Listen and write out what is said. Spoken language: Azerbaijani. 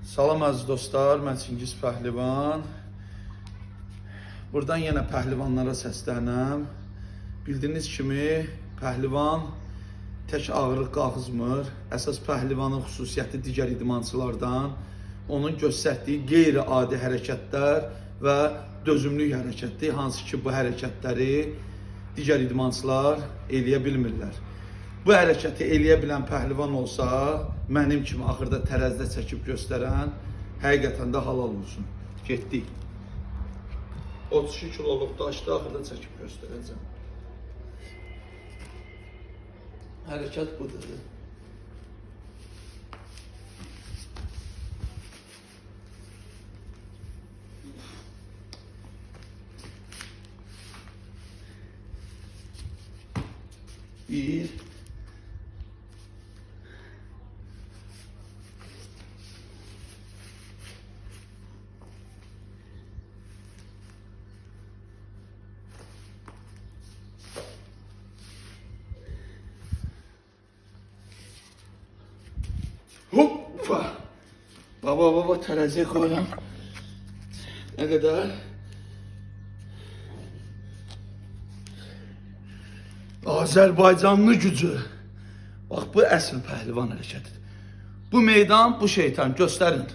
Salam əziz dostlar, mən Çingiz Pəhlivan. Buradan yenə pəhlivanlara səslənəm. Bildiyiniz kimi, pəhlivan tək ağırlıq qalxızmır. Əsas pəhlivanın xüsusiyyəti digər idmançılardan onun göstərdiyi qeyri-adi hərəkətlər və dözümlük hərəkətdir. Hansı ki, bu hərəkətləri digər idmançılar eləyə bilmirlər. Bu hərəkəti eləyə bilən pəhlivan olsa, mənim kimi axırda tərəzidə çəkib göstərən, həqiqətən də halal olsun. Getdik. 32 kiloluq daşda axırda çəkib göstərəcəm. Hərəkət budur. Bir. Hoppa! Baba tərəziyə qoyuram. Nə qədər? Azərbaycanlı gücü. Bax, bu əsl pəhlivan hərəkətidir. Bu meydan, bu şeytan. Göstərin.